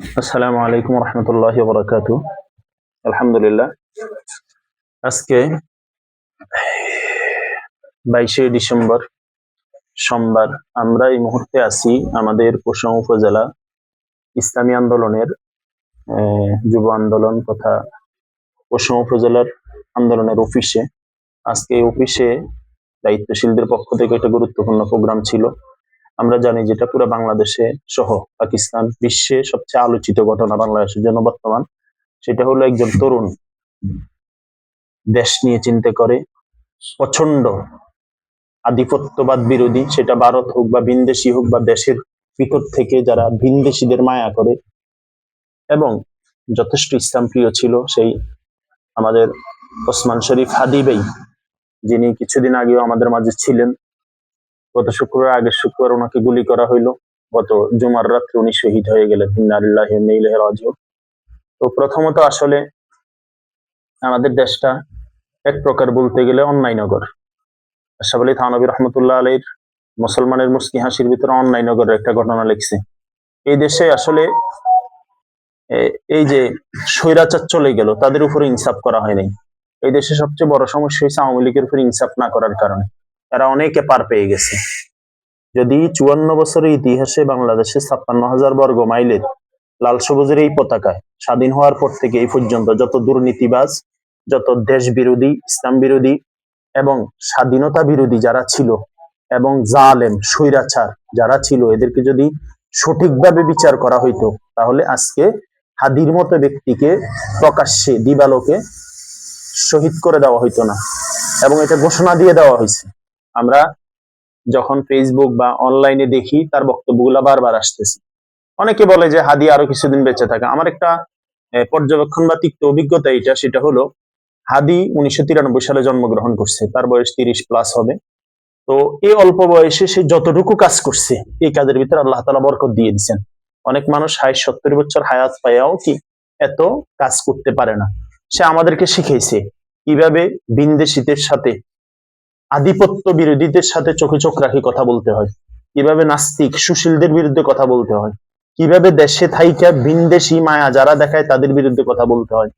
আসসালামু আলাইকুম রহমতুল্লাহি ওয়া বারাকাতুহু। আলহামদুলিল্লাহ, আজকে 22শে ডিসেম্বর সোমবার। আমরা এই মুহূর্তে আছি আমাদের কুশং উপজেলা ইসলামী আন্দোলনের যুব আন্দোলন তথা কুশং উপজেলার আন্দোলনের অফিসে। আজকে এই অফিসে দায়িত্বশীলদের পক্ষ থেকে একটা গুরুত্বপূর্ণ প্রোগ্রাম ছিল। আমরা জানি যেটা পুরো বাংলাদেশে সহ পাকিস্তান বিশ্বে সবচেয়ে আলোচিত ঘটনা বাংলাদেশের জন্য বর্তমান। সেটা হলো একজন তরুণ দেশ নিয়ে চিন্তা করে, প্রচন্ড আধিপত্যবাদ বিরোধী, সেটা ভারত হোক বা ভিনদেশি হোক বা দেশের ভিতর থেকে যারা ভিনদেশিদের মায়া করে, এবং যথেষ্ট ইসলাম প্রিয় ছিল সেই আমাদের ওসমান শরীফ হাদি ভাই, যিনি কিছুদিন আগেও আমাদের মাঝে ছিলেন। গত শুক্রবার, আগের শুক্রবার ওনাকে গুলি করা হইলো। গত জুমার রাত্রে উনি শহীদ হয়ে গেলেন। ইন্না লিল্লাহি ওয়া ইন্না ইলাইহি রাজিউন। তো প্রথমত আসলে আমাদের দেশটা এক প্রকার বলতে গেলে অন্যায় নগর। আশরাফ আলী থানভী রহমতুল্লাহ আলাইহির মুসলমানের মুস্কি হাসির ভিতরে অন্যায় নগরের একটা ঘটনা লিখছে। এই দেশে আসলে এই যে স্বৈরাচার চলে গেল, তাদের উপরে ইনসাফ করা হয় নাই। এই দেশে সবচেয়ে বড় সমস্যা হয়েছে আওয়ামী লীগের উপরে ইনসাফ না করার কারণে। তারা অনেকে পার পেয়ে গেছে। যদি 54 বছরের ইতিহাসে বাংলাদেশে 56,000 বর্গ মাইলের লাল সবুজের এই পতাকায় স্বাধীন হওয়ার পর থেকে এই পর্যন্ত যত দুর্নীতিবাজ, যত দেশ বিরোধী, ইসলাম বিরোধী এবং স্বাধীনতা বিরোধী যারা ছিল, এবং জালেম স্বৈরাচার যারা ছিল, এদেরকে যদি সঠিকভাবে বিচার করা হইতো, তাহলে আজকে হাদির মতো ব্যক্তিকে প্রকাশ্যে দিবালোকে শহীদ করে দেওয়া হইতো না। এবং এটা ঘোষণা দিয়ে দেওয়া হয়েছে। আমরা যখন ফেসবুক বা অনলাইনে দেখি, তার বক্তব্যগুলো বারবার আসতেছে। অনেকে বলে যে হাদি আরো কিছুদিন বেঁচে থাকে। আমার একটা পর্যবেক্ষণ বা তিক্ত অভিজ্ঞতা এটা, সেটা হলো হাদি 1993 সালে জন্মগ্রহণ করছে, তার বয়স 30+ হবে। তো এই অল্প বয়সে সে যতটুকু কাজ করছে, এই কাজের ভিতরে আল্লাহ তাআলা বরকত দিয়ে দিচ্ছেন। অনেক মানুষ 60-70 বছর হায়াত পায়াও কি এত কাজ করতে পারে না। সে আমাদেরকে শিখেছে কিভাবে ভিনদেশীদের সাথে, আধিপত্য বিরোধীদের সাথে চোখে চোখ রাখি কথা বলতে হয়, কিভাবে নাস্তিক সুশীলদের বিরুদ্ধে কথা বলতে হয়, কিভাবে দেশে থাইকা ভিনদেশী মায়া যারা দেখায় তাদের বিরুদ্ধে কথা বলতে হয়,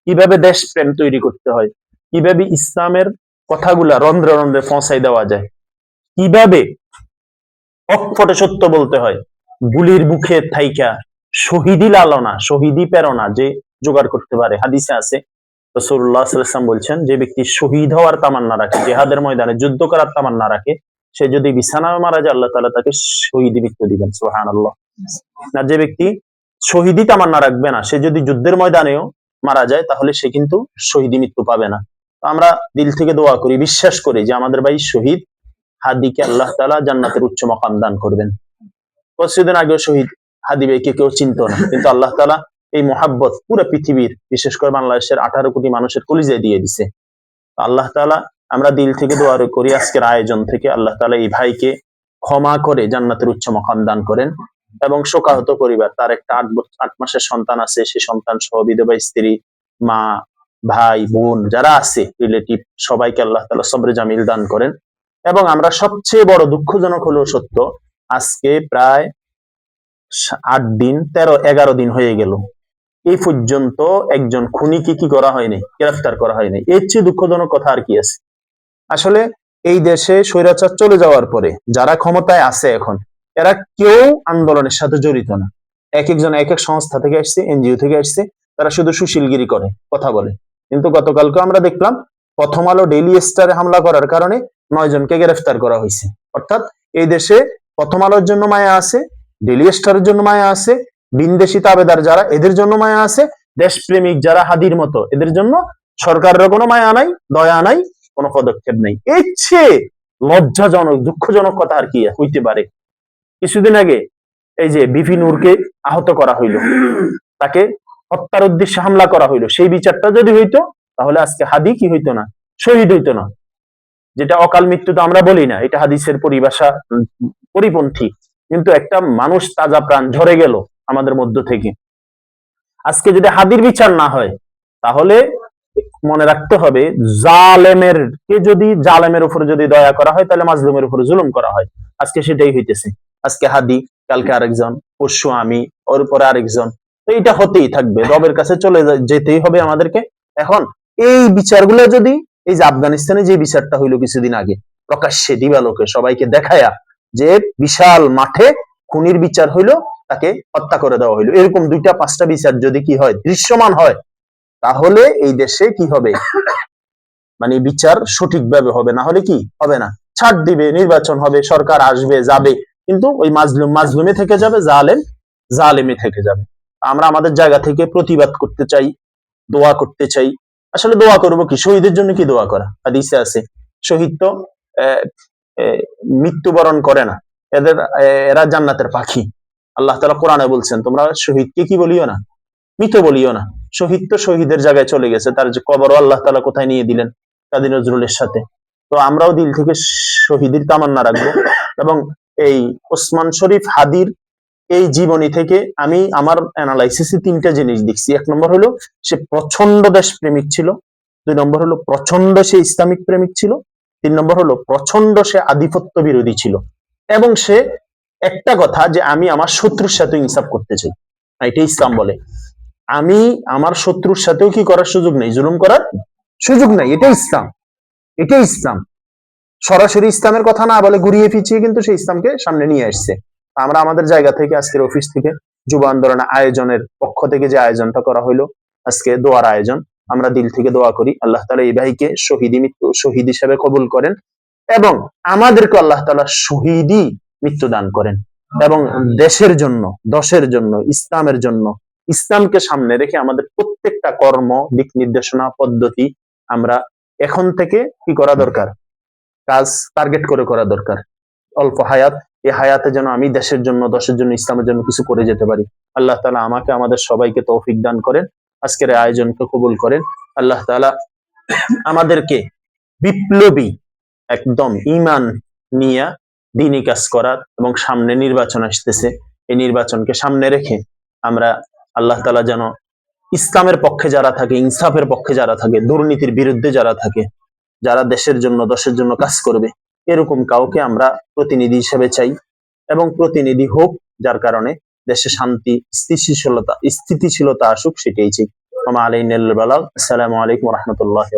কিভাবে দেশ প্রেম তৈরি করতে হয়, কিভাবে ইসলামের কথাগুলা রন্ধ্রে রন্ধ্রে পৌঁছাই দেওয়া যায়, কিভাবে অকপটে সত্য বলতে হয়, গুলির মুখে থাইকা শহীদি লালনা, শহীদি প্রেরণা যে জোগাড় করতে পারে। হাদিসে আছে রাসূলুল্লাহ সাল্লাল্লাহু আলাইহি ওয়াসাল্লাম বলছেন, যে ব্যক্তি শহীদ হওয়ার তামান্না রাখে, জিহাদের ময়দানে যুদ্ধ করার তামান্না রাখে, সে যদি বিছানায় মারা যায় আল্লাহ তাআলা তাকে শহীদি মৃত্যু দিবেন। সুবহানাল্লাহ। না, যে ব্যক্তি শহীদি তামান্না রাখবে না, সে যদি যুদ্ধের ময়দানেও মারা যায়, তাহলে সে কিন্তু শহীদি মৃত্যু পাবে না। আমরা দিল থেকে দোয়া করি, বিশ্বাস করি যে আমাদের ভাই শহীদ হাদিকে আল্লাহ তাআলা জান্নাতের উচ্চ মাকাম দান করবেন। কিছুদিন আগেও শহীদ হাদি ভাইকে কেউ চিনত না, কিন্তু আল্লাহ তাআলা এই মহাব্বত পুরো পৃথিবীর, বিশেষ করে বাংলাদেশের 18 কোটি মানুষের কলিজায় দিয়ে দিছে। আল্লাহ তাআলা, আমরা দিল থেকে দোয়া করি আজকের আয়োজন থেকে আল্লাহ তাআলা এই ভাইকে ক্ষমা করে জান্নাতের উচ্চ মাকাম দান করেন। এবং শোকাহত পরিবার, তার একটা 8 মাসের সন্তান আছে, সে সন্তান সহ বিধবা স্ত্রী, মা, ভাই, বোন যারা আছে রিলেটিভ, সবাইকে আল্লাহ তাআলা সবরে জামিল দান করেন। এবং আমরা সবচেয়ে বড় দুঃখজনক হলেও সত্য, আজকে প্রায় 8 দিন, 13-11 দিন হয়ে গেল, এই পর্যন্ত একজন খুনিকে কি করা হয়নি, গ্রেফতার করা হয়নি। এর চেয়ে দুঃখজনক কথা আর কি আছে? আসলে এই দেশে স্বৈরাচার চলে যাওয়ার পরে যারা ক্ষমতায় আছে এখন, এরা কেউ আন্দোলনের সাথে জড়িত না। এক একজন এক এক সংস্থা থেকে আসছে, এনজিও থেকে আসছে, তারা শুধু সুশীলগিরি করে, কথা বলে। কিন্তু গতকালকে আমরা দেখলাম প্রথম আলো ডেইলি স্টারে হামলা করার কারণে 9 জনকে গ্রেফতার করা হয়েছে। অর্থাৎ এই দেশে প্রথম আলোর জন্য মায়া আছে, ডেইলি স্টারের জন্য মায়া আছে, ভিনদেশী তাবেদার যারা, এদের জন্য মায়া আছে, দেশপ্রেমিক যারা হাদির মতো, এদের জন্য সরকারের কোনো মায়া নাই, দয়া নাই, কোনো পদক্ষেপ নেই। এর চেয়ে লজ্জাজনক, দুঃখজনক কথা আর কি হইতে পারে? কিছুদিন আগে এই যে বিপি নূরকে আহত করা হইলো, তাকে হত্যার উদ্দেশ্যে হামলা করা হইলো, সেই বিচারটা যদি হইতো, তাহলে আজকে হাদি কি হইতো না, শহীদ হইতো না। যেটা অকাল মৃত্যু তো আমরা বলি না, এটা হাদিসের পরিভাষা পরিপন্থী। কিন্তু একটা মানুষ তাজা প্রাণ ঝরে গেল আমাদের মধ্য থেকে। আজকে যদি হাদির বিচার না হয়, তাহলে মনে রাখতে হবে, জালেমের উপরে যদি দয়া করা হয়, তাহলে মাজলুমের উপরে জুলুম করা হয়। আজকে সেটাই হইতেছে। আজকে হাদি, কালকে আরেকজন, পরশু আমি, ওর উপরে আরেকজন। তো এটা হতেই থাকবে, রবের কাছে চলে যেতেই হবে আমাদেরকে। এখন এই বিচারগুলো যদি, এই যে আফগানিস্তানে যে বিচারটা হইলো কিছুদিন আগে প্রকাশ্যে দিবালোকে সবাইকে দেখায়া, যে বিশাল মাঠে খুনির বিচার হইলো, তাকে হত্যা করে দেওয়া হইলো, এরকম 2টা 5টা বিচার যদি কি হয়, দৃশ্যমান হয়, তাহলে এই দেশে কি হবে, মানে বিচার সঠিকভাবে হবে, না হলে কি হবে না, ছাড় দিবে, নির্বাচন হবে, সরকার আসবে যাবে, কিন্তু ওই মাজলুম মাজলুমে থেকে যাবে, জালেম জালেমে থেকে যাবে। আমরা আমাদের জায়গা থেকে প্রতিবাদ করতে চাই, দোয়া করতে চাই। আসলে দোয়া করব কি, শহীদের জন্য কি দোয়া করা, হাদিসে আছে শহীদ তো আহ, আহ, মৃত্যুবরণ করে না, এরা জান্নাতের পাখি। আল্লাহ তাআলা কোরআনে বলছেন, তোমরা শহীদকে কি বলিও না, মৃত বলিও না। শহীদ তো শহীদের জায়গায় চলে গেছে, তার যে কবরও আল্লাহ তাআলা কোথায় নিয়ে দিলেন, কাজী নজরুলের সাথে। তো আমরাও দিল থেকে শহীদের তামান্না রাখবো। এবং এই ওসমান শরীফ হাদির এই জীবনী থেকে আমি আমার অ্যানালাইসিসে 3টা জিনিস দেখছি। 1 নম্বর হলো সে প্রচন্ড দেশপ্রেমিক ছিল, 2 নম্বর হলো প্রচন্ড সে ইসলামিক প্রেমিক ছিল, 3 নম্বর হলো প্রচন্ড সে আধিপত্য বিরোধী ছিল। এবং সে একটা কথা, যে আমি আমার শত্রুর সাথে ইনসাফ করতে চাই, এটা ইসলাম বলে। আমি আমার শত্রুর সাথেও কি করার সুযোগ নেই, জুলুম করার সুযোগ নেই, এটা ইসলাম, এটা ইসলাম। সরাসরি ইসলামের কথা না বলে ঘুরিয়ে ফিরিয়ে কিন্তু সে ইসলামকে সামনে নিয়ে আসছে। আমরা আমাদের জায়গা থেকে আজকের অফিস থেকে যুব আন্দোলন আয়োজনের পক্ষ থেকে যে আয়োজনটা করা হলো, আজকে দোয়ার আয়োজন, আমরা দিল থেকে দোয়া করি আল্লাহ তাআলা এই ভাইকে শহীদ হিসেবে কবুল করেন, এবং আমাদেরকে আল্লাহ তাআলা শহীদই মৃত্যু দান করেন, এবং দেশের জন্য, দশের জন্য, ইসলামের জন্য, ইসলামকে সামনে রেখে আমাদের প্রত্যেকটা কর্ম, দিক নির্দেশনা, পদ্ধতি আমরা এখন থেকে কি করা দরকার, কাজ টার্গেট করে করা দরকার। অল্প হায়াত, এই হায়াতে যেন আমি দেশের জন্য, দশের জন্য, ইসলামের জন্য কিছু করে যেতে পারি। আল্লাহ তাআলা আমাকে, আমাদের সবাইকে তৌফিক দান করেন, আজকের এই আয়োজনকে কবুল করেন। আল্লাহ তাআলা আমাদেরকে বিপ্লবী একদম ঈমান নিয়ে দ্বীনি কাজ করার, এবং সামনে নির্বাচন আসতেছে, এই নির্বাচনকে সামনে রেখে আমরা, আল্লাহ তাআলা যেন ইসলামের পক্ষে যারা থাকে, ইনসাফের পক্ষে যারা থাকে, দুর্নীতির বিরুদ্ধে যারা থাকে, যারা দেশের জন্য, দশের জন্য কাজ করবে, এরকম কাউকে আমরা প্রতিনিধি হিসেবে চাই, এবং প্রতিনিধি হোক যার কারণে দেশে শান্তি, স্থিতিশীলতা আসুক, সেটাই চাই। আসসালামু আলাইকুম ওয়া রাহমাতুল্লাহি।